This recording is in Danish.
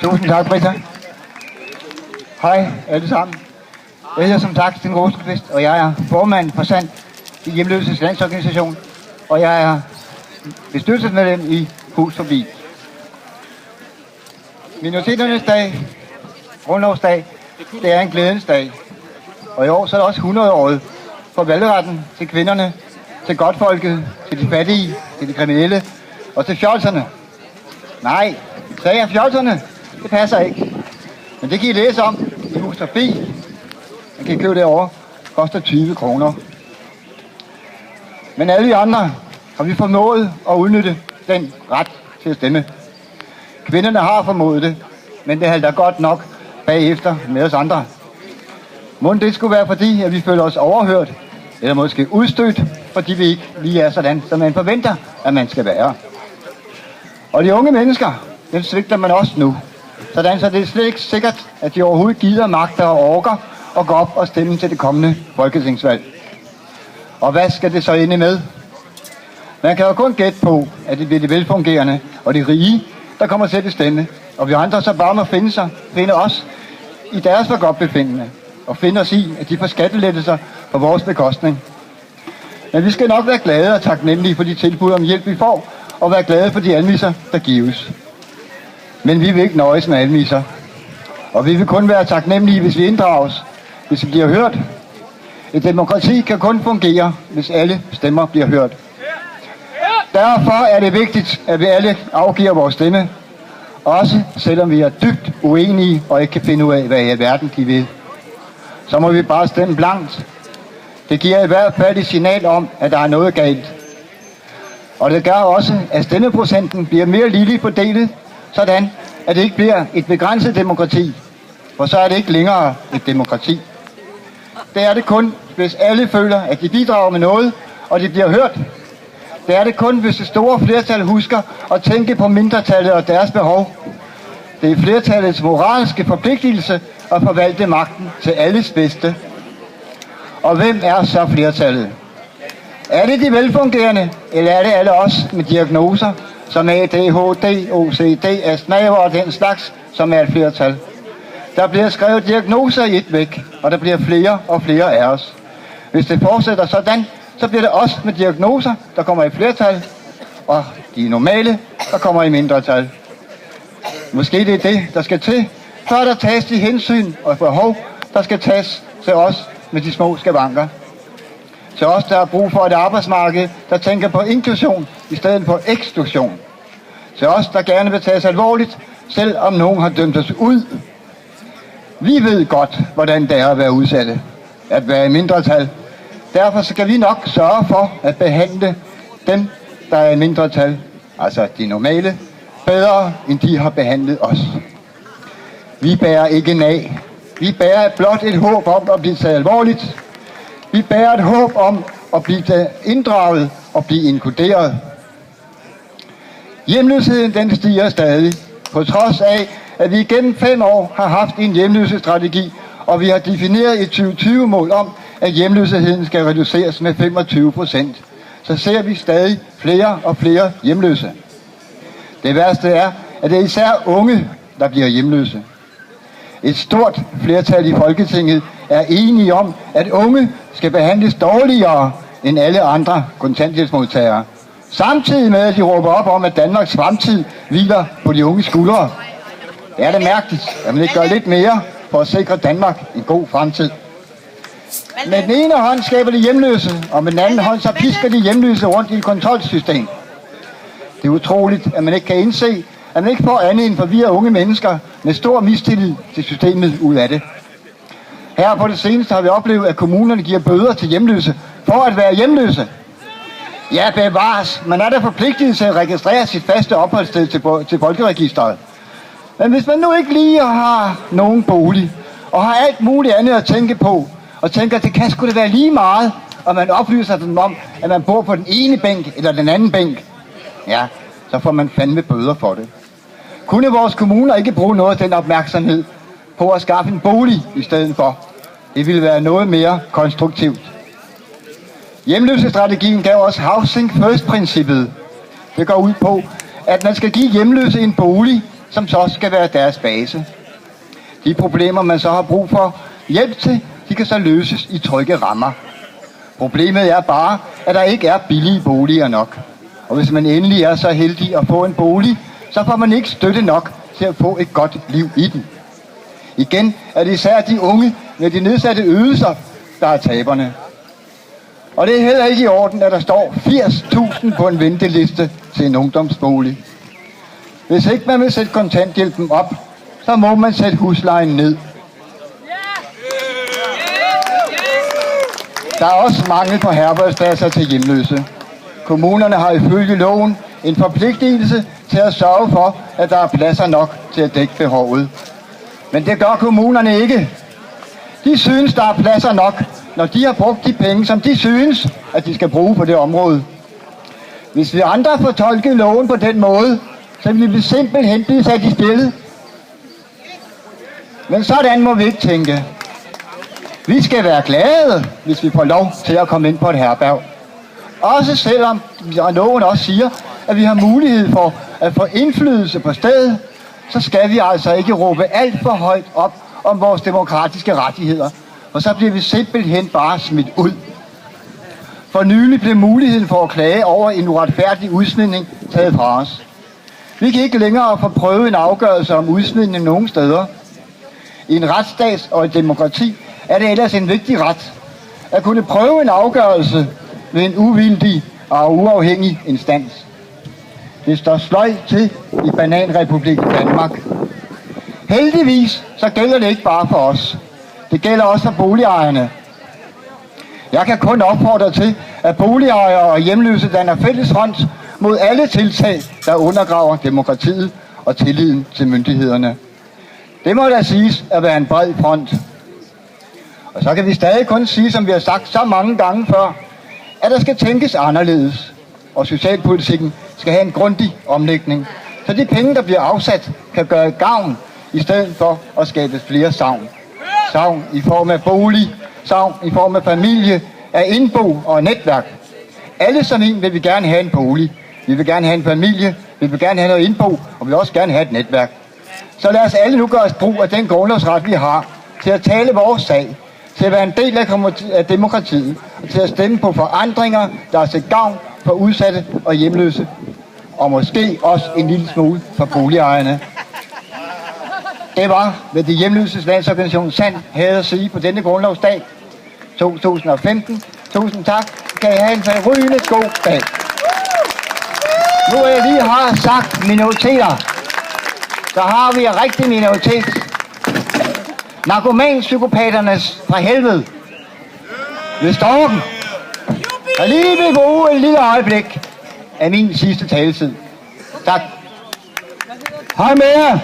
Tusind tak, Britta. Hej alle sammen. Jeg hedder som sagt Sten Rosenqvist, og jeg er formand for SAND i Hjemløses Landsorganisation, og jeg er bestyrelsesmedlem i Hus Forbi. Minoriteternes dag, grundlovsdag, det er en glædens dag. Og i år så er det også 100-året for valgretten til kvinderne, til godtfolket, til de fattige, til de kriminelle og til fjolserne. Nej, sagde jeg fjolserne? Det passer ikke. Men det kan I læse om i Hus Forbi. Man kan købe derovre. Det koster 20 kroner. Men alle de andre har vi formået at udnytte den ret til at stemme. Kvinderne har formået det, men det halter godt nok bagefter med os andre. Må det skulle være fordi, at vi føler os overhørt, eller måske udstødt, fordi vi ikke lige er sådan, som man forventer, at man skal være. Og de unge mennesker, dem svigter man også nu. Sådan så det er slet ikke sikkert, at de overhovedet gider, magter og orker at gå op og stemme til det kommende folketingsvalg. Og hvad skal det så ende med? Man kan jo kun gætte på, at det bliver de velfungerende og de rige, der kommer til at stemme. Og vi andre så bare må finde os i deres forgodtbefindende. Og finde os i, at de får skattelettelser på vores bekostning. Men vi skal nok være glade og taknemmelige for de tilbud om hjælp, vi får, og være glade for de almisser, der gives. Men vi vil ikke nøjes med almisser. Og vi vil kun være taknemmelige, hvis vi inddrages, hvis vi bliver hørt. Et demokrati kan kun fungere, hvis alle stemmer bliver hørt. Derfor er det vigtigt, at vi alle afgiver vores stemme, også selvom vi er dybt uenige og ikke kan finde ud af, hvad i verden de vil. Så må vi bare stemme blankt. Det giver i hvert fald et signal om, at der er noget galt. Og det gør også, at stemmeprocenten bliver mere ligeligt fordelt, sådan at det ikke bliver et begrænset demokrati. For så er det ikke længere et demokrati. Det er det kun, hvis alle føler, at de bidrager med noget, og de bliver hørt. Det er det kun, hvis det store flertal husker at tænke på mindretallet og deres behov. Det er flertallets moralske forpligtelse at forvalte magten til alles bedste. Og hvem er så flertallet? Er det de velfungerende, eller er det alle os med diagnoser, som ADHD, OCD, astmaer og den slags, som er et flertal? Der bliver skrevet diagnoser i et væk, og der bliver flere og flere af os. Hvis det fortsætter sådan, så bliver det os med diagnoser, der kommer i flertal, og de normale, der kommer i mindretal. Måske det er det, der skal til, før der tages de hensyn og behov, der skal tages til os med de små skavanker. Til os, der har brug for et arbejdsmarked, der tænker på inklusion i stedet for eksklusion. Til os, der gerne vil tages alvorligt, selvom nogen har dømt os ud. Vi ved godt, hvordan det er at være udsatte, at være i mindretal. Derfor skal vi nok sørge for at behandle dem, der er i mindretal, altså de normale, bedre end de har behandlet os. Vi bærer ikke nag. Vi bærer blot et håb om at blive taget alvorligt. Vi bærer et håb om at blive inddraget og blive inkluderet. Hjemløsheden den stiger stadig, på trods af, at vi igennem 5 år har haft en hjemløsestrategi, og vi har defineret et 2020-mål om, at hjemløsheden skal reduceres med 25%. Så ser vi stadig flere og flere hjemløse. Det værste er, at det er især unge, der bliver hjemløse. Et stort flertal i Folketinget er enige om, at unge skal behandles dårligere end alle andre kontanthjælpsmodtagere. Samtidig med, at de råber op om, at Danmarks fremtid hviler på de unge skuldre. Det er det mærkeligt, at man ikke gør lidt mere for at sikre Danmark en god fremtid. Med den ene hånd skaber de hjemløse, og med den anden hånd så pisker de hjemløse rundt i et kontrolsystem. Det er utroligt, at man ikke kan indse, at man ikke får andet end forvirrede unge mennesker med stor mistillid til systemet ud af det. Her på det seneste har vi oplevet, at kommunerne giver bøder til hjemløse for at være hjemløse. Ja, bevares. Man er da forpligtet til at registrere sit faste opholdssted til folkeregisteret. Men hvis man nu ikke lige har nogen bolig, og har alt muligt andet at tænke på, og tænker, at det kan sgu da være lige meget, og man oplyser dem om, at man bor på den ene bænk eller den anden bænk, ja, så får man fandme bøder for det. Kunne vores kommuner ikke bruge noget af den opmærksomhed på at skaffe en bolig i stedet for? Det ville være noget mere konstruktivt. Hjemløsestrategien gav også Housing First-princippet. Det går ud på, at man skal give hjemløse en bolig, som så skal være deres base. De problemer, man så har brug for hjælp til, de kan så løses i trygge rammer. Problemet er bare, at der ikke er billige boliger nok. Og hvis man endelig er så heldig at få en bolig, så får man ikke støtte nok til at få et godt liv i den. Igen er det især de unge med de nedsatte ydelser, der er taberne. Og det er heller ikke i orden, at der står 80.000 på en venteliste til en ungdomsbolig. Hvis ikke man vil sætte kontanthjælpen op, så må man sætte huslejen ned. Der er også mangel på herbergspladser til hjemløse. Kommunerne har ifølge loven en forpligtelse til at sørge for, at der er pladser nok til at dække behovet. Men det gør kommunerne ikke. De synes, der er pladser nok, når de har brugt de penge, som de synes, at de skal bruge på det område. Hvis vi andre får tolket loven på den måde, så vil vi simpelthen blive sat i spillet. Men sådan må vi ikke tænke. Vi skal være glade, hvis vi får lov til at komme ind på et herberg. Også selvom loven også siger, at vi har mulighed for at få indflydelse på stedet, så skal vi altså ikke råbe alt for højt op om vores demokratiske rettigheder, og så bliver vi simpelthen bare smidt ud. For nylig blev muligheden for at klage over en uretfærdig udsmidning taget fra os. Vi kan ikke længere få prøvet en afgørelse om udsmidning nogen steder. I en retsstat og et demokrati er det ellers en vigtig ret at kunne prøve en afgørelse ved en uvildig og uafhængig instans. Det står sløjt til i Bananrepublikken Danmark. Heldigvis så gælder det ikke bare for os. Det gælder også for boligejerne. Jeg kan kun opfordre til, at boligejere og hjemløse danner fælles front mod alle tiltag, der undergraver demokratiet og tilliden til myndighederne. Det må da siges at være en bred front. Og så kan vi stadig kun sige, som vi har sagt så mange gange før, at der skal tænkes anderledes, og socialpolitikken skal have en grundig omlægning, så de penge, der bliver afsat, kan gøre gavn, i stedet for at skabe flere savn. Savn i form af bolig, savn i form af familie, af indbo og netværk. Alle som en vil vi gerne have en bolig, vi vil gerne have en familie, vi vil gerne have noget indbo, og vi vil også gerne have et netværk. Så lad os alle nu gøre os brug af den grundlovsret, vi har, til at tale vores sag, til at være en del af demokratiet, og til at stemme på forandringer, der er til gavn for udsatte og hjemløse, og måske også en lille smule for boligejerne. Det var, hvad de hjemløses landsorganisation SAND havde at sige på denne grundlovsdag 2015. Tusind tak. Kan I have en forrygende god dag. Nu jeg lige har sagt minoriteter, så har vi en rigtig minoritet. Narkomanpsykopaternes fra helvede. Ved Storken. Og lige vil bruge et lille øjeblik af min sidste taletid. Tak. Hej med jer.